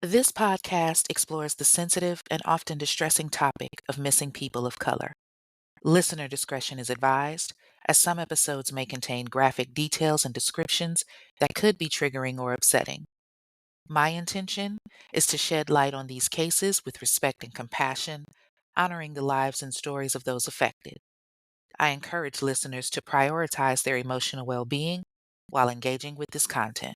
This podcast explores the sensitive and often distressing topic of missing people of color. Listener discretion is advised, as some episodes may contain graphic details and descriptions that could be triggering or upsetting. My intention is to shed light on these cases with respect and compassion, honoring the lives and stories of those affected. I encourage listeners to prioritize their emotional well being while engaging with this content.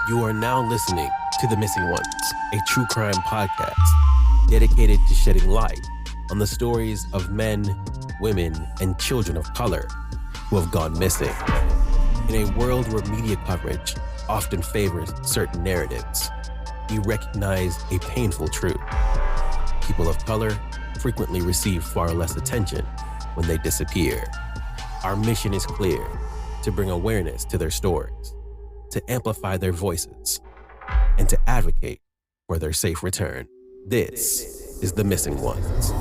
You are now listening to The Missing Ones, a true crime podcast dedicated to shedding light on the stories of men, women, and children of color who have gone missing. In a world where media coverage often favors certain narratives, we recognize a painful truth. People of color frequently receive far less attention when they disappear. Our mission is clear: to bring awareness to their stories, to amplify their voices, and to advocate for their safe return. This is The Missing Ones.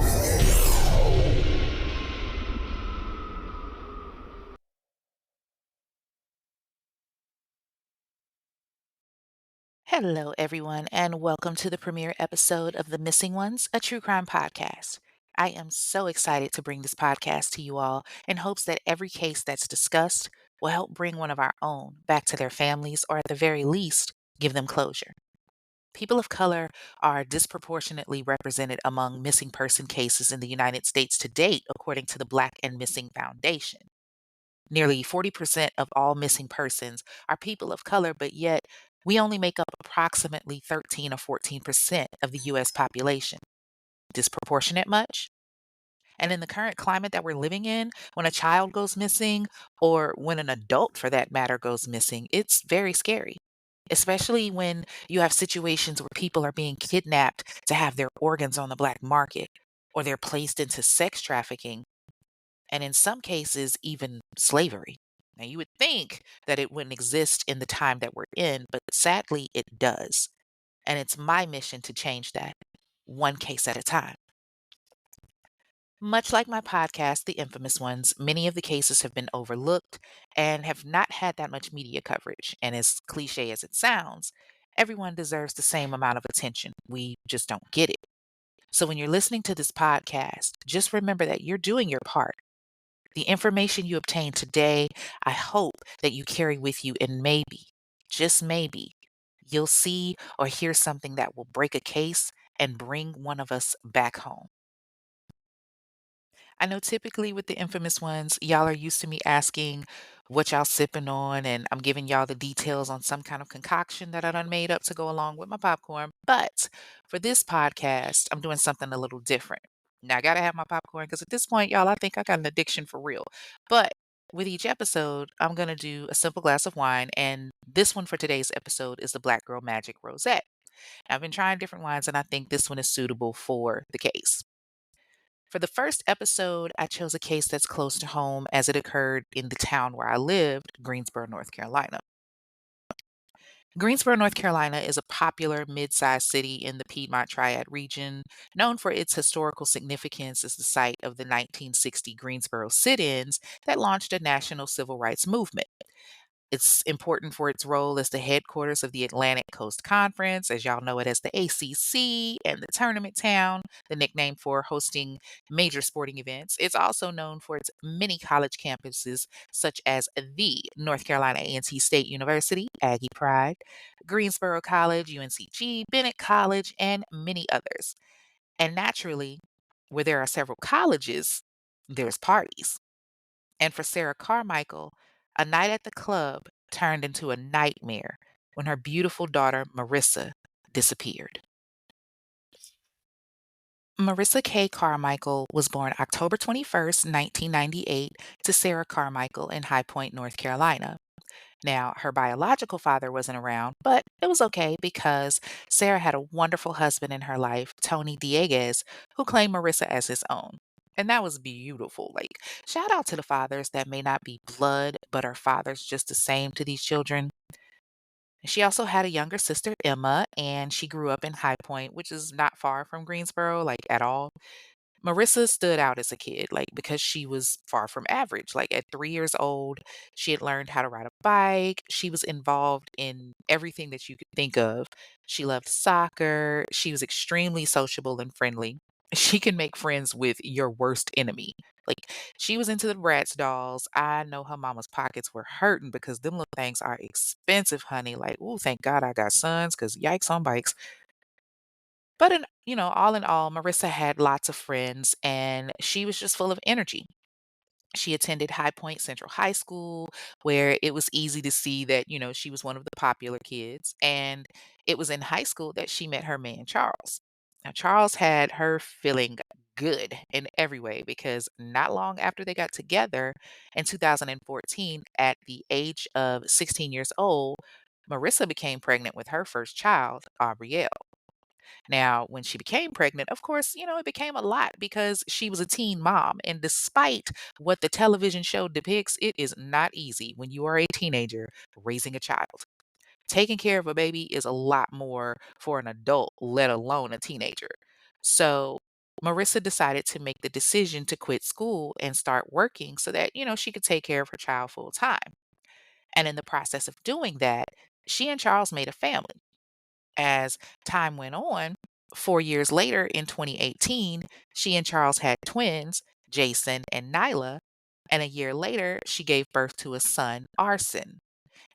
Hello, everyone, and welcome to the premiere episode of The Missing Ones, a true crime podcast. I am so excited to bring this podcast to you all in hopes that every case that's discussed will help bring one of our own back to their families, or at the very least, give them closure. People of color are disproportionately represented among missing person cases in the United States to date, according to the Black and Missing Foundation. Nearly 40% of all missing persons are people of color, but yet we only make up approximately 13 or 14% of the US population. Disproportionate much? And in the current climate that we're living in, when a child goes missing, or when an adult for that matter goes missing, it's very scary. Especially when you have situations where people are being kidnapped to have their organs on the black market, or they're placed into sex trafficking, and in some cases, even slavery. Now, you would think that it wouldn't exist in the time that we're in, but sadly, it does. And it's my mission to change that, one case at a time. Much like my podcast, The Infamous Ones, many of the cases have been overlooked and have not had that much media coverage. And as cliche as it sounds, everyone deserves the same amount of attention. We just don't get it. So when you're listening to this podcast, just remember that you're doing your part. The information you obtain today, I hope that you carry with you, and maybe, just maybe, you'll see or hear something that will break a case and bring one of us back home. I know typically with the infamous ones, y'all are used to me asking what y'all sipping on, and I'm giving y'all the details on some kind of concoction that I done made up to go along with my popcorn. But for this podcast, I'm doing something a little different. Now, I gotta have my popcorn because at this point, y'all, I think I got an addiction for real. But with each episode, I'm gonna do a simple glass of wine, and this one for today's episode is the Black Girl Magic Rosette. I've been trying different wines, and I think this one is suitable for the case. For the first episode, I chose a case that's close to home as it occurred in the town where I lived, Greensboro, North Carolina. Greensboro, North Carolina is a popular mid-sized city in the Piedmont Triad region, known for its historical significance as the site of the 1960 Greensboro sit-ins that launched a national civil rights movement. It's important for its role as the headquarters of the Atlantic Coast Conference, as y'all know it as the ACC, and the tournament town, the nickname for hosting major sporting events. It's also known for its many college campuses, such as the North Carolina A&T State University, Aggie Pride, Greensboro College, UNCG, Bennett College, and many others. And naturally, where there are several colleges, there's parties. And for Sarah Carmichael, a night at the club turned into a nightmare when her beautiful daughter, Marissa, disappeared. Marissa Kay Carmichael was born October 21st, 1998, to Sarah Carmichael in High Point, North Carolina. Now, her biological father wasn't around, but it was okay because Sarah had a wonderful husband in her life, Tony Dieguez, who claimed Marissa as his own. And that was beautiful. Like, shout out to the fathers that may not be blood, but are fathers just the same to these children. She also had a younger sister, Emma, and she grew up in High Point, which is not far from Greensboro, like at all. Marissa stood out as a kid, like, because she was far from average. Like, at 3 years old, she had learned how to ride a bike. She was involved in everything that you could think of. She loved soccer. She was extremely sociable and friendly. She can make friends with your worst enemy. Like, she was into the Bratz dolls. I know her mama's pockets were hurting because them little things are expensive, honey. Like, ooh, thank God I got sons, because yikes on bikes. But all in all, Marissa had lots of friends and she was just full of energy. She attended High Point Central High School, where it was easy to see that, she was one of the popular kids. And it was in high school that she met her man, Charles. Now, Charles had her feeling good in every way because not long after they got together in 2014, at the age of 16 years old, Marissa became pregnant with her first child, Aubrielle. Now, when she became pregnant, of course, it became a lot because she was a teen mom. And despite what the television show depicts, it is not easy when you are a teenager raising a child. Taking care of a baby is a lot more for an adult, let alone a teenager. So, Marissa decided to make the decision to quit school and start working so that, she could take care of her child full time. And in the process of doing that, she and Charles made a family. As time went on, 4 years later in 2018, she and Charles had twins, Jason and Nyla. And a year later, she gave birth to a son, Arson.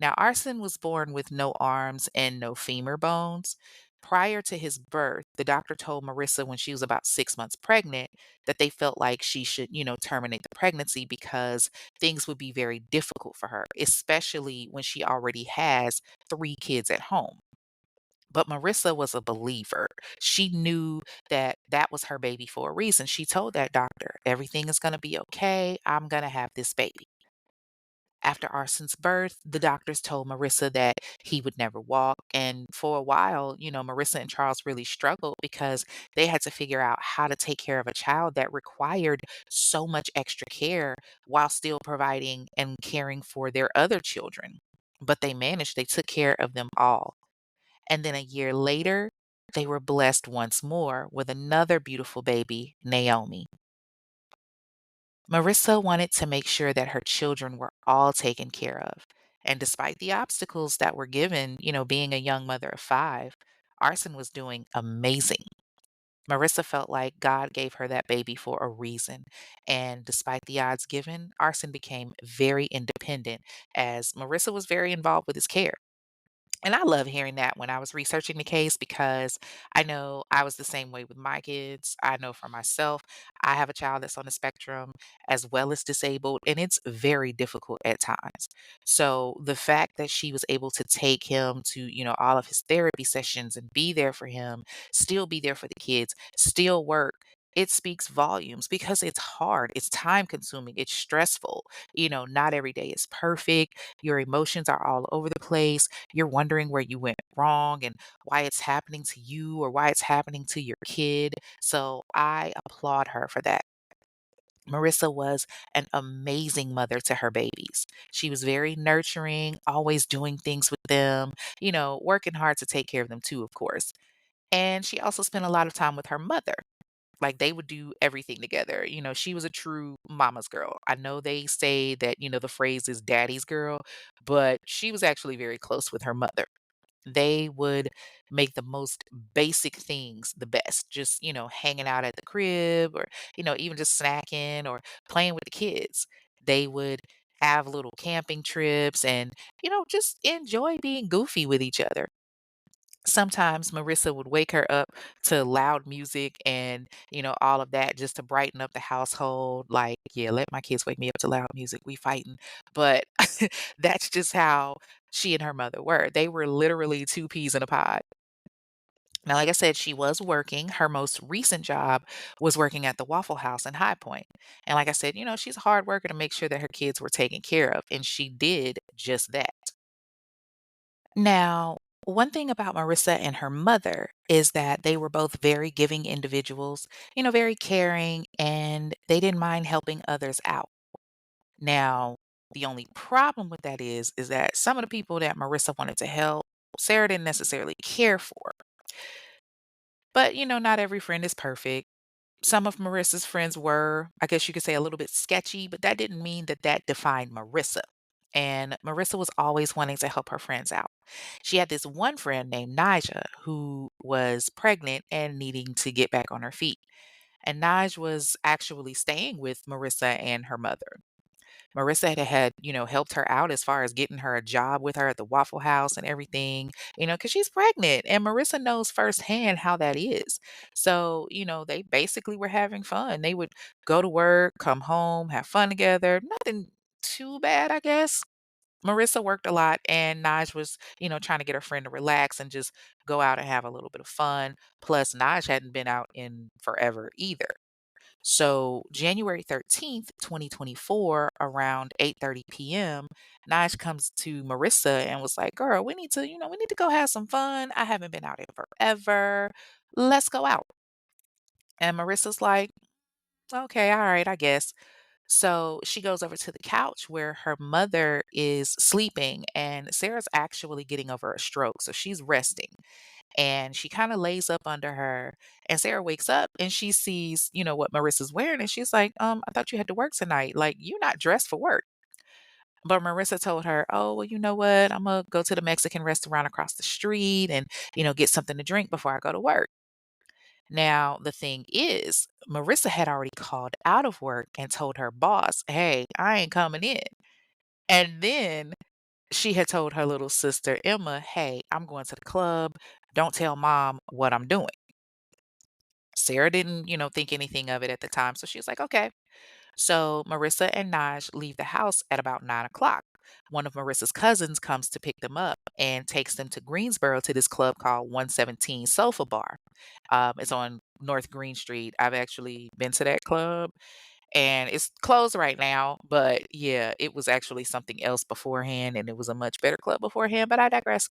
Now, Arson was born with no arms and no femur bones. Prior to his birth, the doctor told Marissa when she was about 6 months pregnant that they felt like she should, terminate the pregnancy because things would be very difficult for her, especially when she already has 3 kids at home. But Marissa was a believer. She knew that that was her baby for a reason. She told that doctor, everything is going to be okay. I'm going to have this baby. After Arson's birth, the doctors told Marissa that he would never walk. And for a while, Marissa and Charles really struggled because they had to figure out how to take care of a child that required so much extra care while still providing and caring for their other children. But they managed, they took care of them all. And then a year later, they were blessed once more with another beautiful baby, Naomi. Marissa wanted to make sure that her children were all taken care of. And despite the obstacles that were given, being a young mother of 5, Arson was doing amazing. Marissa felt like God gave her that baby for a reason. And despite the odds given, Arson became very independent as Marissa was very involved with his care. And I love hearing that when I was researching the case because I know I was the same way with my kids. I know for myself, I have a child that's on the spectrum as well as disabled, and it's very difficult at times. So the fact that she was able to take him to, all of his therapy sessions and be there for him, still be there for the kids, still work. It speaks volumes because it's hard, it's time consuming, it's stressful. Not every day is perfect. Your emotions are all over the place. You're wondering where you went wrong and why it's happening to you or why it's happening to your kid. So I applaud her for that. Marissa was an amazing mother to her babies. She was very nurturing, always doing things with them, working hard to take care of them too, of course. And she also spent a lot of time with her mother. Like, they would do everything together. She was a true mama's girl. I know they say that, the phrase is daddy's girl, but she was actually very close with her mother. They would make the most basic things the best, just, hanging out at the crib or, even just snacking or playing with the kids. They would have little camping trips and, just enjoy being goofy with each other. Sometimes Marissa would wake her up to loud music and, all of that just to brighten up the household. Like, yeah, let my kids wake me up to loud music. We fighting. But that's just how she and her mother were. They were literally two peas in a pod. Now, like I said, she was working. Her most recent job was working at the Waffle House in High Point. And like I said, she's a hard worker to make sure that her kids were taken care of. And she did just that. Now, one thing about Marissa and her mother is that they were both very giving individuals, very caring, and they didn't mind helping others out. Now, the only problem with that is that some of the people that Marissa wanted to help, Sarah didn't necessarily care for. But, not every friend is perfect. Some of Marissa's friends were, I guess you could say, a little bit sketchy, but that didn't mean that that defined Marissa. And Marissa was always wanting to help her friends out. She had this one friend named Nija who was pregnant and needing to get back on her feet. And Nige was actually staying with Marissa and her mother. Marissa had helped her out as far as getting her a job with her at the Waffle House and everything, because she's pregnant and Marissa knows firsthand how that is. So, they basically were having fun. They would go to work, come home, have fun together. Nothing too bad, I guess. Marissa worked a lot and Naj was trying to get her friend to relax and just go out and have a little bit of fun. Plus, Naj hadn't been out in forever either. So January 13th, 2024, around 8:30 p.m., Nige comes to Marissa and was like, "Girl, we need to go have some fun. I haven't been out in forever. Let's go out." And Marissa's like, "Okay, all right, I guess." So she goes over to the couch where her mother is sleeping, and Sarah's actually getting over a stroke. So she's resting and she kind of lays up under her. And Sarah wakes up and she sees what Marissa's wearing. And she's like, I thought you had to work tonight. Like, you're not dressed for work. But Marissa told her, oh, well, you know what? I'm going to go to the Mexican restaurant across the street and get something to drink before I go to work. Now, the thing is, Marissa had already called out of work and told her boss, hey, I ain't coming in. And then she had told her little sister, Emma, hey, I'm going to the club. Don't tell mom what I'm doing. Sarah didn't think anything of it at the time. So she was like, okay. So Marissa and Naj leave the house at about 9 o'clock. One of Marissa's cousins comes to pick them up and takes them to Greensboro to this club called 117 Sofa Bar. It's on North Green Street. I've actually been to that club and it's closed right now. But yeah, it was actually something else beforehand and it was a much better club beforehand. But I digress.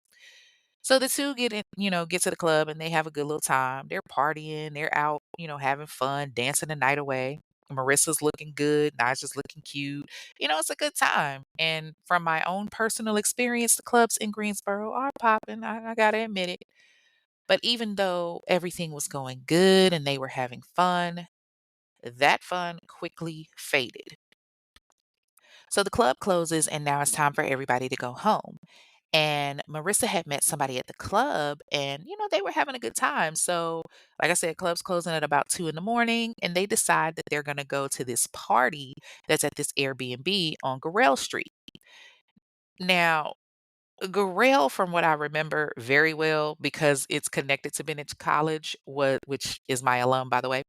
So the two get to the club and they have a good little time. They're partying, they're out having fun, dancing the night away. Marissa's looking good, Naja's looking cute. It's a good time. And from my own personal experience, the clubs in Greensboro are popping. I gotta admit it. But even though everything was going good and they were having fun, that fun quickly faded. So the club closes and now it's time for everybody to go home. And Marissa had met somebody at the club and they were having a good time. So, like I said, club's closing at about 2 in the morning and they decide that they're going to go to this party that's at this Airbnb on Gorell Street. Now, Gorell, from what I remember very well, because it's connected to Bennett College, which is my alum, by the way.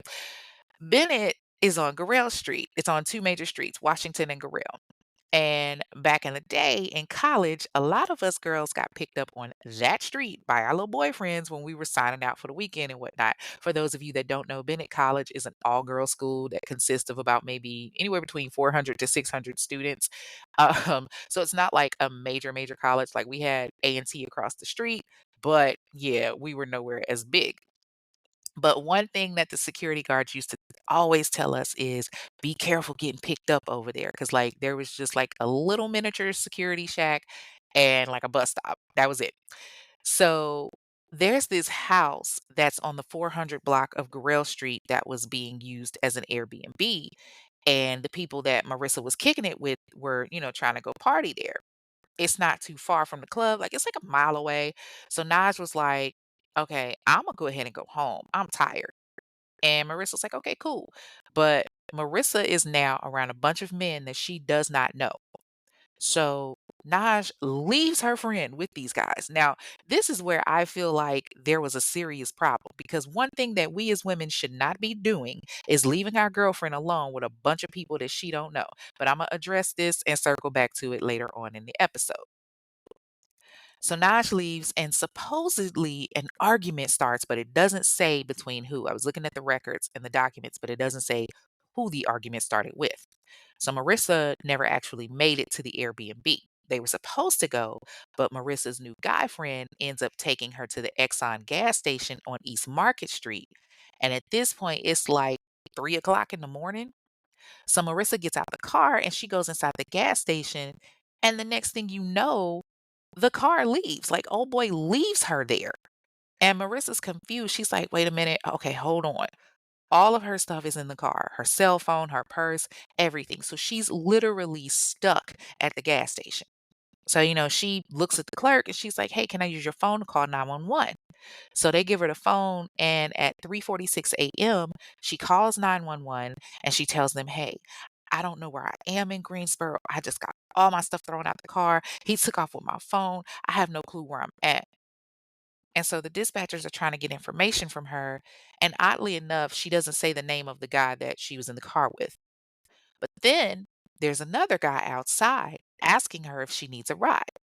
Bennett is on Gorell Street. It's on two major streets, Washington and Gorell. And back in the day in college, a lot of us girls got picked up on that street by our little boyfriends when we were signing out for the weekend and whatnot. For those of you that don't know, Bennett College is an all girls school that consists of about maybe anywhere between 400 to 600 students. So it's not like a major college like we had A&T across the street. But yeah, we were nowhere as big. But one thing that the security guards used to always tell us is be careful getting picked up over there. Cause like there was just like a little miniature security shack and like a bus stop. That was it. So there's this house that's on the 400 block of Gorell Street that was being used as an Airbnb. And the people that Marissa was kicking it with were trying to go party there. It's not too far from the club. Like it's like a mile away. So Naj was like, okay, I'm gonna go ahead and go home. I'm tired. And Marissa's like, okay, cool. But Marissa is now around a bunch of men that she does not know. So Naj leaves her friend with these guys. Now, this is where I feel like there was a serious problem because one thing that we as women should not be doing is leaving our girlfriend alone with a bunch of people that she don't know. But I'm going to address this and circle back to it later on in the episode. So Naj leaves, and supposedly an argument starts, but it doesn't say between who. I was looking at the records and the documents, but it doesn't say who the argument started with. So Marissa never actually made it to the Airbnb. They were supposed to go, but Marissa's new guy friend ends up taking her to the Exxon gas station on East Market Street. And at this point, it's like 3 o'clock in the morning. So Marissa gets out the car and she goes inside the gas station. And the next thing you know, the car leaves. Like, old boy leaves her there. And Marissa's confused. She's like, wait a minute. Okay, hold on. All of her stuff is in the car, her cell phone, her purse, everything. So she's literally stuck at the gas station. So, she looks at the clerk and she's like, "Hey, can I use your phone to call 911?" So they give her the phone, and at 3:46 a.m., she calls 911 and she tells them, "Hey, I don't know where I am in Greensboro. I just got all my stuff thrown out the car. He took off with my phone. I have no clue where I'm at." And so the dispatchers are trying to get information from her. And oddly enough, she doesn't say the name of the guy that she was in the car with. But then there's another guy outside asking her if she needs a ride.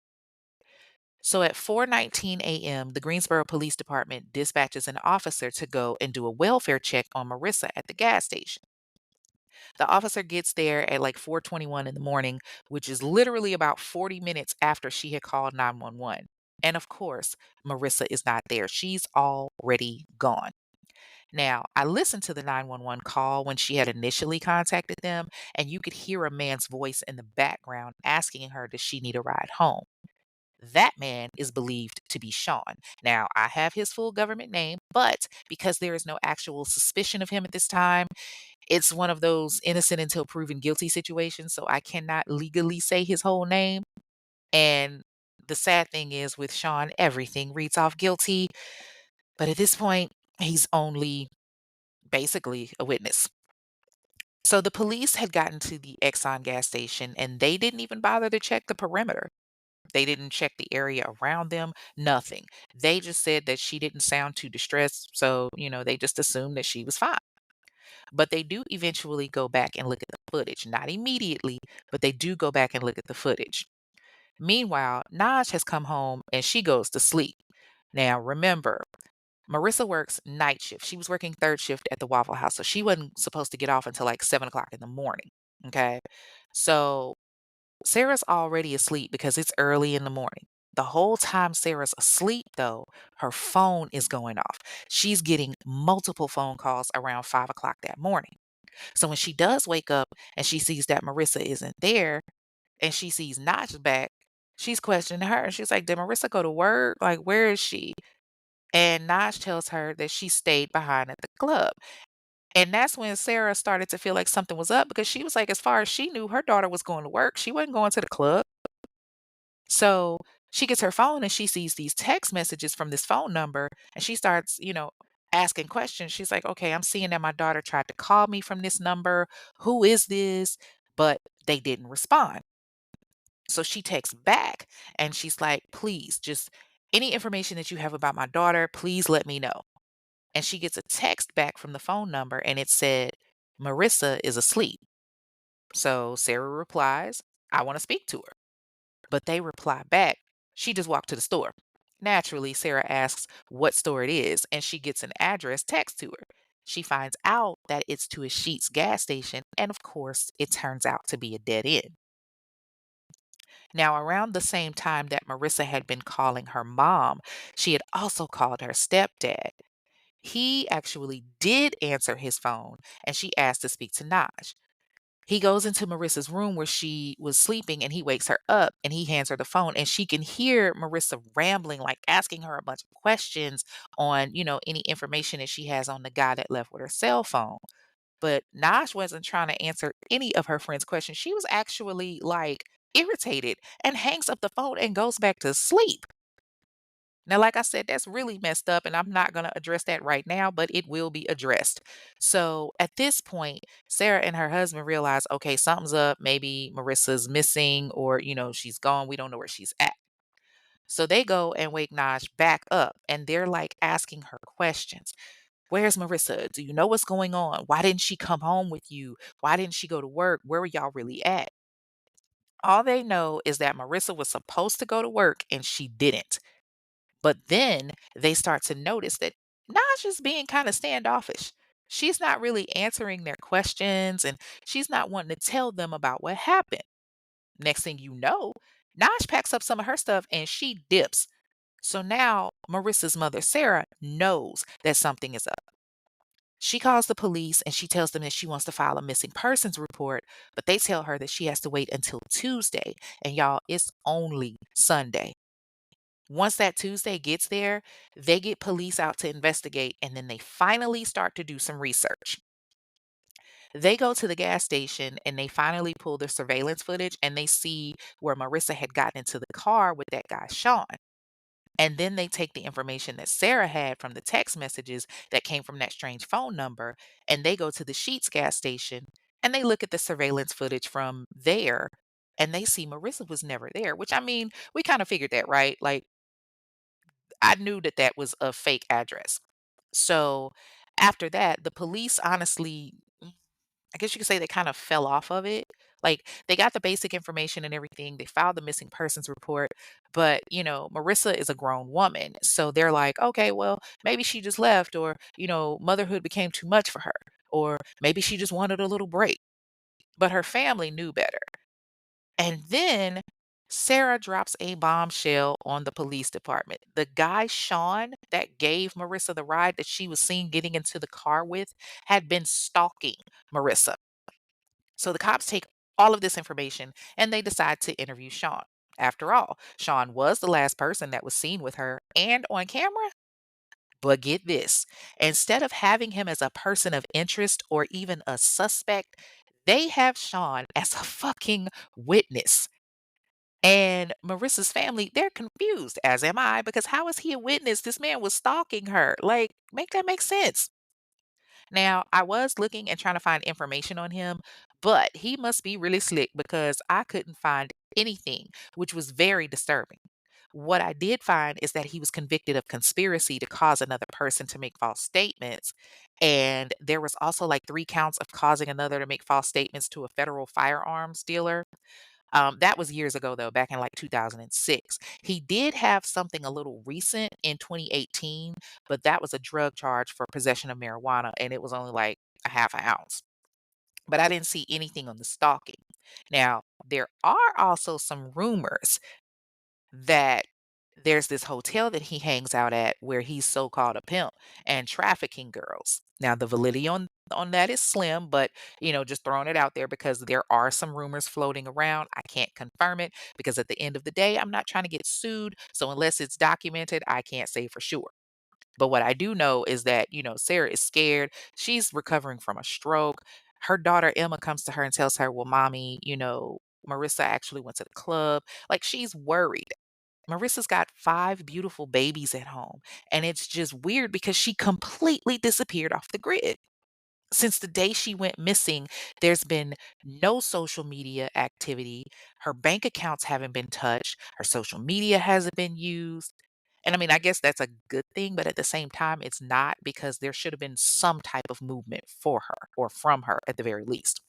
So at 4:19 a.m., the Greensboro Police Department dispatches an officer to go and do a welfare check on Marissa at the gas station. The officer gets there at like 4:21 in the morning, which is literally about 40 minutes after she had called 911. And of course, Marissa is not there. She's already gone. Now, I listened to the 911 call when she had initially contacted them, and you could hear a man's voice in the background asking her, does she need a ride home? That man is believed to be Sean. Now, I have his full government name, but because there is no actual suspicion of him at this time, it's one of those innocent until proven guilty situations. So I cannot legally say his whole name. And the sad thing is with Sean, everything reads off guilty. But at this point, he's only basically a witness. So the police had gotten to the Exxon gas station and they didn't even bother to check the perimeter. They didn't check the area around them, nothing. They just said that she didn't sound too distressed. So, they just assumed that she was fine. But they do eventually go back and look at the footage. Not immediately, but they do go back and look at the footage. Meanwhile, Naj has come home and she goes to sleep. Now, remember, Marissa works night shift. She was working third shift at the Waffle House, so she wasn't supposed to get off until like 7 o'clock in the morning. Okay. So Sarah's already asleep because it's early in the morning. The whole time Sarah's asleep, though, her phone is going off. She's getting multiple phone calls around 5 o'clock that morning. So when she does wake up and she sees that Marissa isn't there and she sees Notch back, she's questioning her. She's like, did Marissa go to work? Like, where is she? And Naj tells her that she stayed behind at the club. And that's when Sarah started to feel like something was up because she was like, as far as she knew, her daughter was going to work. She wasn't going to the club. So she gets her phone and she sees these text messages from this phone number and she starts, asking questions. She's like, okay, I'm seeing that my daughter tried to call me from this number. Who is this? But they didn't respond. So she texts back and she's like, please, just any information that you have about my daughter, please let me know. And she gets a text back from the phone number and it said, Marissa is asleep. So Sarah replies, I want to speak to her. But they reply back, she just walked to the store. Naturally, Sarah asks what store it is and she gets an address text to her. She finds out that it's to a Sheetz gas station, and of course, it turns out to be a dead end. Now, around the same time that Marissa had been calling her mom, she had also called her stepdad. He actually did answer his phone and she asked to speak to Naj. He goes into Marissa's room where she was sleeping and he wakes her up and he hands her the phone and she can hear Marissa rambling, like asking her a bunch of questions on, any information that she has on the guy that left with her cell phone. But Naj wasn't trying to answer any of her friend's questions. She was actually like irritated and hangs up the phone and goes back to sleep. Now, like I said, that's really messed up, and I'm not going to address that right now, but it will be addressed. So at this point, Sarah and her husband realize, okay, something's up. Maybe Marissa's missing, or, she's gone. We don't know where she's at. So they go and wake Naj back up, and they're like asking her questions. Where's Marissa? Do you know what's going on? Why didn't she come home with you? Why didn't she go to work? Where were y'all really at? All they know is that Marissa was supposed to go to work and she didn't. But then they start to notice that Naja's being kind of standoffish. She's not really answering their questions and she's not wanting to tell them about what happened. Next thing you know, Naj packs up some of her stuff and she dips. So now Marissa's mother, Sarah, knows that something is up. She calls the police and she tells them that she wants to file a missing persons report, but they tell her that she has to wait until Tuesday. And y'all, it's only Sunday. Once that Tuesday gets there, they get police out to investigate and then they finally start to do some research. They go to the gas station and they finally pull the surveillance footage and they see where Marissa had gotten into the car with that guy, Sean. And then they take the information that Sarah had from the text messages that came from that strange phone number, and they go to the Sheetz gas station and they look at the surveillance footage from there and they see Marissa was never there, which I mean, we kind of figured that, right? Like, I knew that that was a fake address. So after that, the police honestly, I guess you could say they kind of fell off of it. Like they got the basic information and everything. They filed the missing persons report, but Marissa is a grown woman. So they're like, okay, well, maybe she just left or, motherhood became too much for her or maybe she just wanted a little break. But her family knew better. And then Sarah drops a bombshell on the police department. The guy, Sean, that gave Marissa the ride that she was seen getting into the car with, had been stalking Marissa. So the cops take all of this information and they decide to interview Sean. After all, Sean was the last person that was seen with her and on camera. But get this, instead of having him as a person of interest or even a suspect, they have Sean as a fucking witness. And Marissa's family, they're confused, as am I, because how is he a witness? This man was stalking her. Like, make that make sense. Now, I was looking and trying to find information on him, but he must be really slick because I couldn't find anything, which was very disturbing. What I did find is that he was convicted of conspiracy to cause another person to make false statements. And there was also like 3 counts of causing another to make false statements to a federal firearms dealer. That was years ago, though, back in like 2006. He did have something a little recent in 2018, but that was a drug charge for possession of marijuana, and it was only like a half an ounce. But I didn't see anything on the stalking. Now, there are also some rumors that there's this hotel that he hangs out at where he's so-called a pimp and trafficking girls. Now, the validity on that is slim, but just throwing it out there because there are some rumors floating around. I can't confirm it because at the end of the day, I'm not trying to get sued. So unless it's documented, I can't say for sure. But what I do know is that, Sarah is scared. She's recovering from a stroke. Her daughter Emma comes to her and tells her, "Well, mommy, Marissa actually went to the club." Like she's worried. Marissa's got 5 beautiful babies at home, and it's just weird because she completely disappeared off the grid. Since the day she went missing, there's been no social media activity. Her bank accounts haven't been touched. Her social media hasn't been used. And I mean, I guess that's a good thing, but at the same time, it's not because there should have been some type of movement for her or from her at the very least.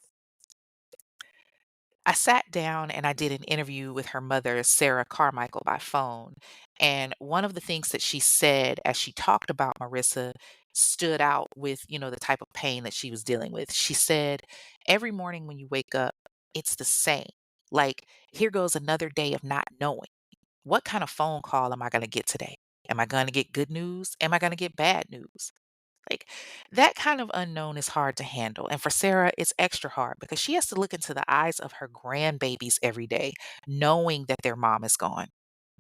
I sat down and I did an interview with her mother, Sarah Carmichael, by phone. And one of the things that she said as she talked about Marissa stood out with, the type of pain that she was dealing with. She said, every morning when you wake up, it's the same. Like, here goes another day of not knowing. What kind of phone call am I going to get today? Am I going to get good news? Am I going to get bad news? Like that kind of unknown is hard to handle. And for Sarah, it's extra hard because she has to look into the eyes of her grandbabies every day, knowing that their mom is gone.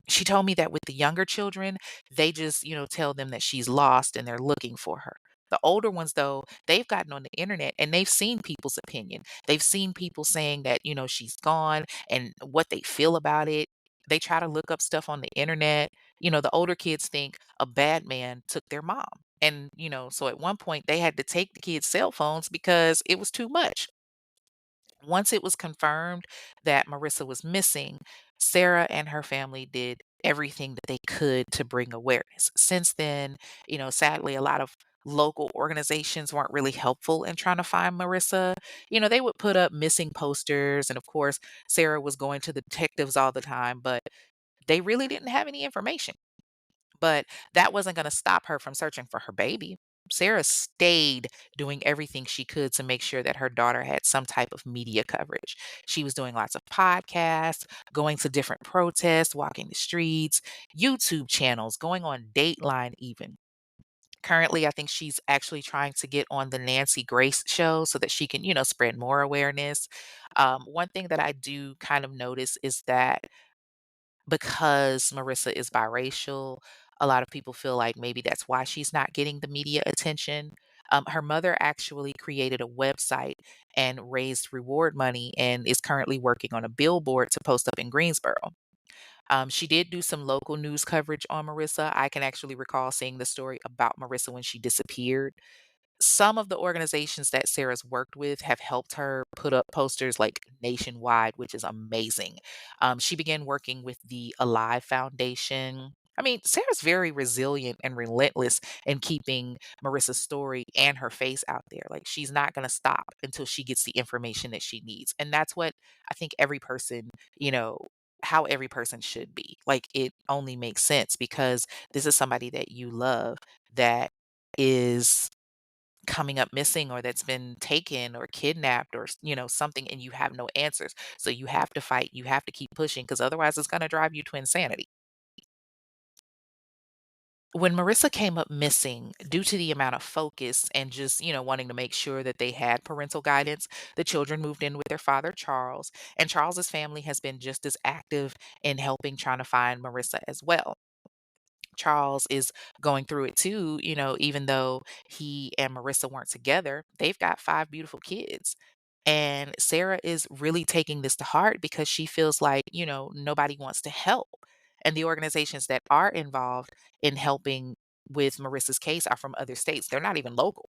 She told me that with the younger children, they just, tell them that she's lost and they're looking for her. The older ones, though, they've gotten on the internet and they've seen people's opinion. They've seen people saying that, she's gone and what they feel about it. They try to look up stuff on the internet. The older kids think a bad man took their mom. And, so at one point they had to take the kids' cell phones because it was too much. Once it was confirmed that Marissa was missing, Sarah and her family did everything that they could to bring awareness. Since then, sadly, a lot of local organizations weren't really helpful in trying to find Marissa. They would put up missing posters, and of course, Sarah was going to the detectives all the time, but they really didn't have any information. But that wasn't gonna stop her from searching for her baby. Sarah stayed doing everything she could to make sure that her daughter had some type of media coverage. She was doing lots of podcasts, going to different protests, walking the streets, YouTube channels, going on Dateline even. Currently, I think she's actually trying to get on the Nancy Grace show so that she can, spread more awareness. One thing that I do kind of notice is that because Marissa is biracial, a lot of people feel like maybe that's why she's not getting the media attention. Her mother actually created a website and raised reward money and is currently working on a billboard to post up in Greensboro. She did do some local news coverage on Marissa. I can actually recall seeing the story about Marissa when she disappeared. Some of the organizations that Sarah's worked with have helped her put up posters like nationwide, which is amazing. She began working with the Alive Foundation. I mean, Sarah's very resilient and relentless in keeping Marissa's story and her face out there. Like, she's not going to stop until she gets the information that she needs. And that's what I think every person, you know, how every person should be. Like, it only makes sense because this is somebody that you love that is coming up missing or that's been taken or kidnapped or something, and you have no answers, so you have to fight, you have to keep pushing because otherwise it's going to drive you to insanity. When Marissa came up missing, due to the amount of focus and just wanting to make sure that they had parental guidance, the children moved in with their father Charles, and Charles's family has been just as active in helping trying to find Marissa as well. Charles is going through it too, even though he and Marissa weren't together, they've got 5 beautiful kids. And Sarah is really taking this to heart because she feels like, nobody wants to help. And the organizations that are involved in helping with Marissa's case are from other states. They're not even local.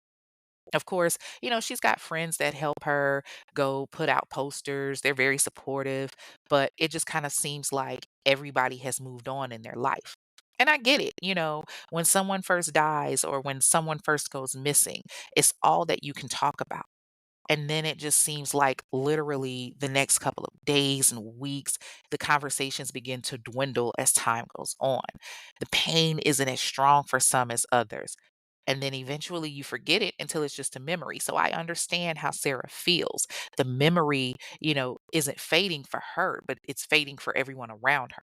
Of course, she's got friends that help her go put out posters. They're very supportive, but it just kind of seems like everybody has moved on in their life. And I get it, when someone first dies or when someone first goes missing, it's all that you can talk about. And then it just seems like literally the next couple of days and weeks, the conversations begin to dwindle as time goes on. The pain isn't as strong for some as others. And then eventually you forget it until it's just a memory. So I understand how Sarah feels. The memory, isn't fading for her, but it's fading for everyone around her.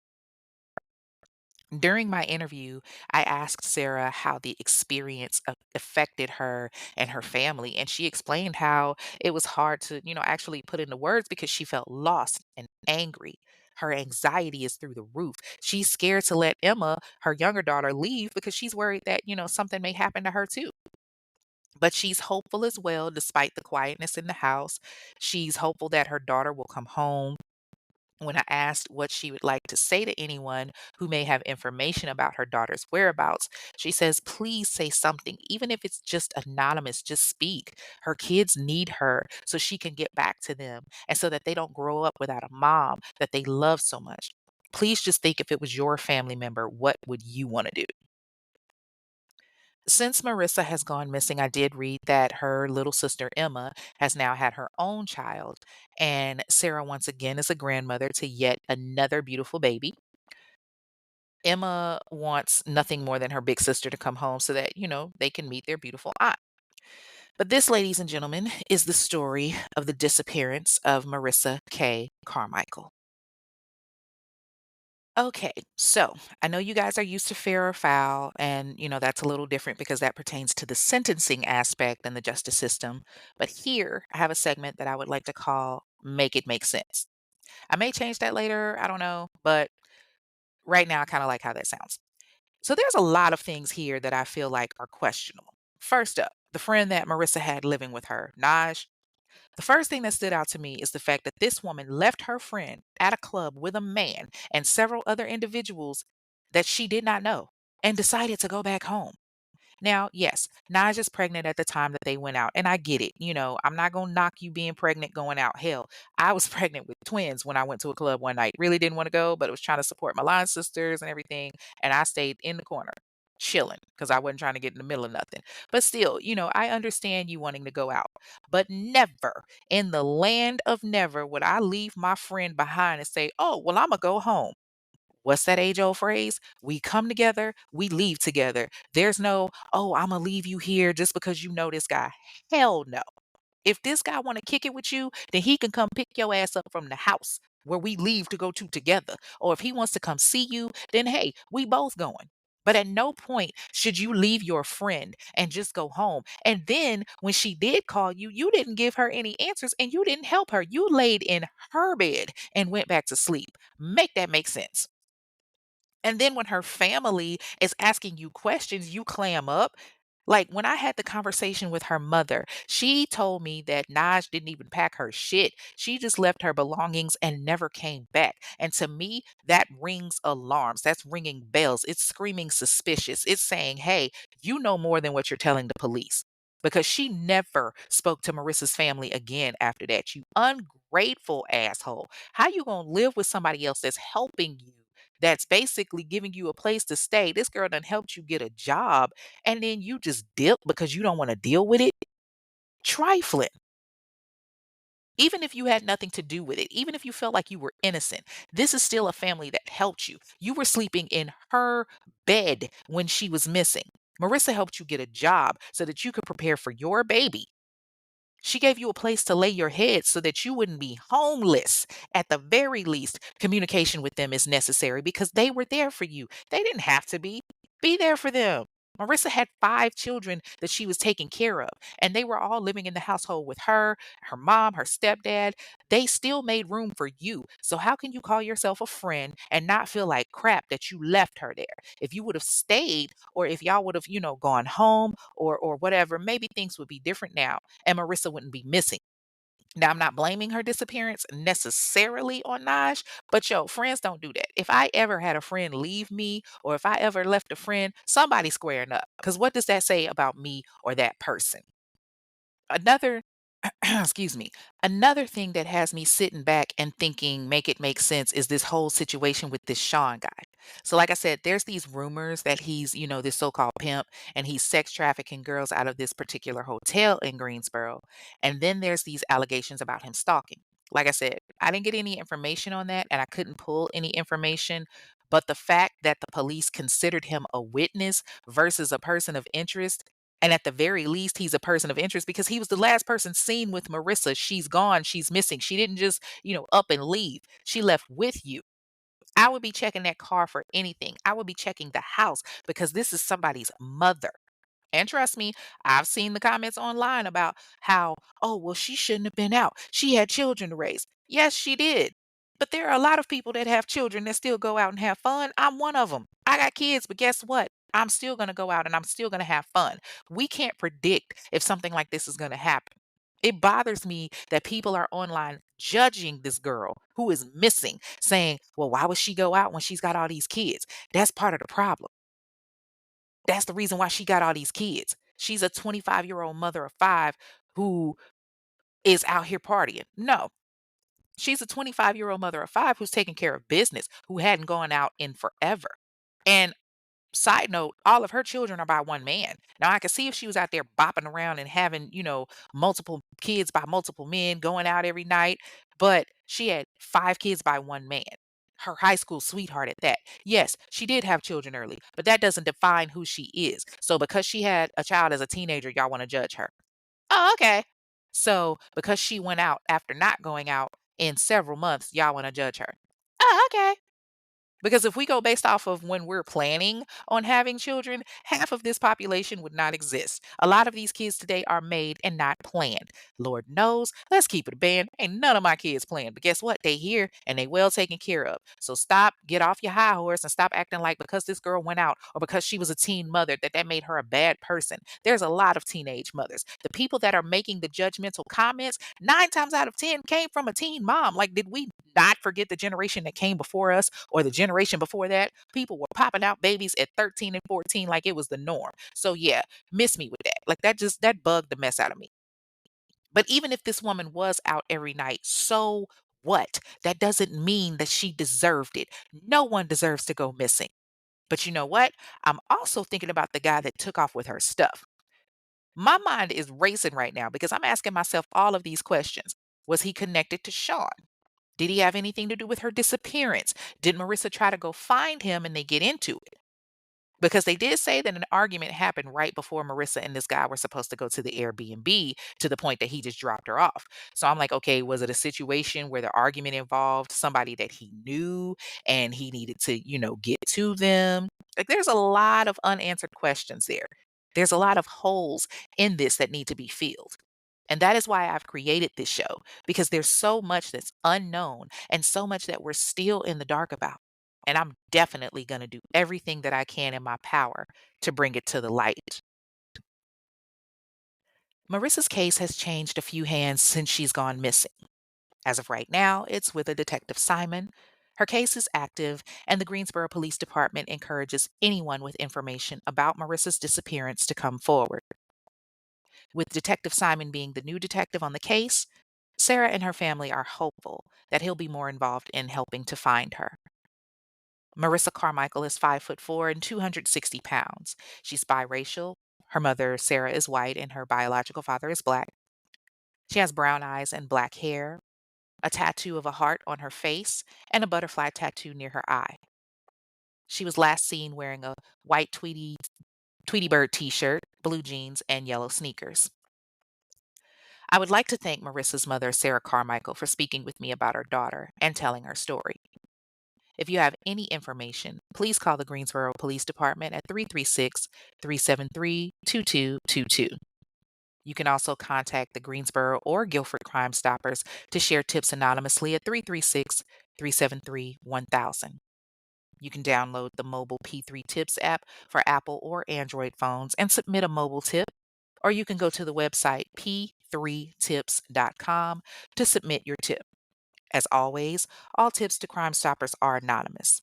During my interview, I asked Sarah how the experience affected her and her family, and she explained how it was hard to, actually put into words because she felt lost and angry. Her anxiety is through the roof. She's scared to let Emma, her younger daughter, leave because she's worried that, something may happen to her too. But she's hopeful as well, despite the quietness in the house. She's hopeful that her daughter will come home. When I asked what she would like to say to anyone who may have information about her daughter's whereabouts, she says, please say something, even if it's just anonymous, just speak. Her kids need her so she can get back to them and so that they don't grow up without a mom that they love so much. Please just think if it was your family member, what would you want to do? Since Marissa has gone missing, I did read that her little sister Emma has now had her own child, and Sarah once again is a grandmother to yet another beautiful baby. Emma wants nothing more than her big sister to come home so that, they can meet their beautiful aunt. But this, ladies and gentlemen, is the story of the disappearance of Marissa Kay Carmichael. Okay, so I know you guys are used to fair or foul, and that's a little different because that pertains to the sentencing aspect and the justice system. But here I have a segment that I would like to call Make It Make Sense. I may change that later, I don't know, but right now I kind of like how that sounds. So there's a lot of things here that I feel like are questionable. First up, the friend that Marissa had living with her, Naj. The first thing that stood out to me is the fact that this woman left her friend at a club with a man and several other individuals that she did not know and decided to go back home. Now, yes, Naja's pregnant at the time that they went out, and I get it. I'm not gonna knock you being pregnant going out. Hell, I was pregnant with twins when I went to a club one night. Really didn't want to go, but I was trying to support my line sisters and everything, and I stayed in the corner chilling because I wasn't trying to get in the middle of nothing. But still, I understand you wanting to go out, but never in the land of never would I leave my friend behind and say, "Oh, well, I'm gonna go home." What's that age old phrase? We come together, we leave together. There's no, "Oh, Imma leave you here just because you know this guy." Hell no. If this guy wanna kick it with you, then he can come pick your ass up from the house where we leave to go to together. Or if he wants to come see you, then hey, we both going. But at no point should you leave your friend and just go home. And then when she did call you, you didn't give her any answers and you didn't help her. You laid in her bed and went back to sleep. Make that make sense. And then when her family is asking you questions, you clam up. Like, when I had the conversation with her mother, she told me that Naj didn't even pack her shit. She just left her belongings and never came back. And to me, that rings alarms. That's ringing bells. It's screaming suspicious. It's saying, hey, you know more than what you're telling the police. Because she never spoke to Marissa's family again after that. You ungrateful asshole. How you gonna live with somebody else that's helping you? That's basically giving you a place to stay. This girl done helped you get a job and then you just dip because you don't want to deal with it? Trifling. Even if you had nothing to do with it, even if you felt like you were innocent, this is still a family that helped you. You were sleeping in her bed when she was missing. Marissa helped you get a job so that you could prepare for your baby. She gave you a place to lay your head so that you wouldn't be homeless. At the very least, communication with them is necessary because they were there for you. They didn't have to be. Be there for them. Marissa had 5 children that she was taking care of, and they were all living in the household with her, her mom, her stepdad. They still made room for you. So, how can you call yourself a friend and not feel like crap that you left her there? If you would have stayed, or if y'all would have, gone home or whatever, maybe things would be different now and Marissa wouldn't be missing. Now, I'm not blaming her disappearance necessarily on Naj, but yo, friends don't do that. If I ever had a friend leave me, or if I ever left a friend, somebody squaring up. Because what does that say about me or that person? Another excuse me. Another thing that has me sitting back and thinking, make it make sense, is this whole situation with this Sean guy. So, like I said, there's these rumors that he's, this so called pimp and he's sex trafficking girls out of this particular hotel in Greensboro. And then there's these allegations about him stalking. Like I said, I didn't get any information on that and I couldn't pull any information. But the fact that the police considered him a witness versus a person of interest, and at the very least, he's a person of interest because he was the last person seen with Marissa. She's gone. She's missing. She didn't just, up and leave. She left with you. I would be checking that car for anything. I would be checking the house because this is somebody's mother. And trust me, I've seen the comments online about how, oh, well, she shouldn't have been out. She had children to raise. Yes, she did. But there are a lot of people that have children that still go out and have fun. I'm one of them. I got kids, but guess what? I'm still going to go out and I'm still going to have fun. We can't predict if something like this is going to happen. It bothers me that people are online judging this girl who is missing, saying, well, why would she go out when she's got all these kids? That's part of the problem. That's the reason why she got all these kids. She's a 25-year-old mother of 5 who is out here partying. No, she's a 25-year-old mother of 5 who's taking care of business, who hadn't gone out in forever. And side note, all of her children are by one man. Now, I could see if she was out there bopping around and having, multiple kids by multiple men going out every night, but she had 5 kids by one man. Her high school sweetheart at that. Yes, she did have children early, but that doesn't define who she is. So because she had a child as a teenager, y'all want to judge her. Oh, okay. So because she went out after not going out in several months, y'all want to judge her. Oh, okay. Because if we go based off of when we're planning on having children, half of this population would not exist. A lot of these kids today are made and not planned. Lord knows, let's keep it a band. Ain't none of my kids planned. But guess what? They here and they well taken care of. So stop, get off your high horse and stop acting like because this girl went out or because she was a teen mother that made her a bad person. There's a lot of teenage mothers. The people that are making the judgmental comments, 9 times out of 10 came from a teen mom. Like, did we not forget the generation that came before us or the generation before that? People were popping out babies at 13 and 14 like it was the norm. So yeah, miss me with that. Like that bugged the mess out of me. But even if this woman was out every night, so what? That doesn't mean that she deserved it. No one deserves to go missing. But you know what? I'm also thinking about the guy that took off with her stuff. My mind is racing right now because I'm asking myself all of these questions. Was he connected to Sean? Did he have anything to do with her disappearance? Did Marissa try to go find him and they get into it? Because they did say that an argument happened right before Marissa and this guy were supposed to go to the Airbnb to the point that he just dropped her off. So I'm like, okay, was it a situation where the argument involved somebody that he knew and he needed to, get to them? Like, there's a lot of unanswered questions there. There's a lot of holes in this that need to be filled. And that is why I've created this show, because there's so much that's unknown and so much that we're still in the dark about. And I'm definitely going to do everything that I can in my power to bring it to the light. Marissa's case has changed a few hands since she's gone missing. As of right now, it's with a Detective Simon. Her case is active, and the Greensboro Police Department encourages anyone with information about Marissa's disappearance to come forward. With Detective Simon being the new detective on the case, Sarah and her family are hopeful that he'll be more involved in helping to find her. Marissa Carmichael is 5'4" and 260 pounds. She's biracial. Her mother, Sarah, is white, and her biological father is black. She has brown eyes and black hair, a tattoo of a heart on her face, and a butterfly tattoo near her eye. She was last seen wearing a white Tweety Bird t shirt, blue jeans, and yellow sneakers. I would like to thank Marissa's mother, Sarah Carmichael, for speaking with me about her daughter and telling her story. If you have any information, please call the Greensboro Police Department at 336-373-2222. You can also contact the Greensboro or Guilford Crime Stoppers to share tips anonymously at 336-373-1000. You can download the mobile P3 Tips app for Apple or Android phones and submit a mobile tip, or you can go to the website p3tips.com to submit your tip. As always, all tips to Crime Stoppers are anonymous.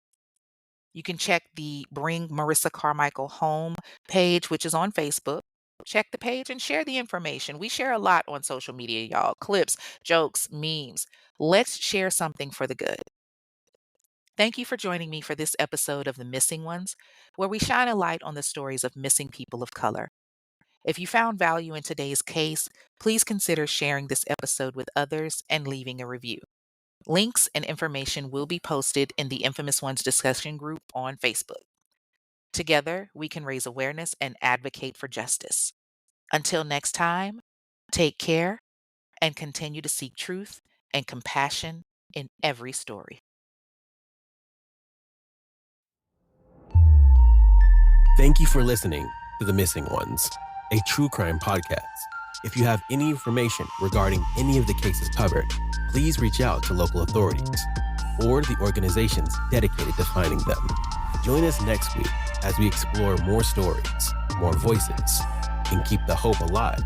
You can check the Bring Marissa Carmichael Home page, which is on Facebook. Check the page and share the information. We share a lot on social media, y'all. Clips, jokes, memes. Let's share something for the good. Thank you for joining me for this episode of The Missing Ones, where we shine a light on the stories of missing people of color. If you found value in today's case, please consider sharing this episode with others and leaving a review. Links and information will be posted in the Infamous Ones discussion group on Facebook. Together, we can raise awareness and advocate for justice. Until next time, take care and continue to seek truth and compassion in every story. Thank you for listening to The Missing Ones, a true crime podcast. If you have any information regarding any of the cases covered, please reach out to local authorities or the organizations dedicated to finding them. Join us next week as we explore more stories, more voices, and keep the hope alive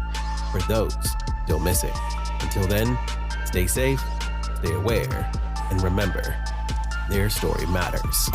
for those still missing. Until then, stay safe, stay aware, and remember, their story matters.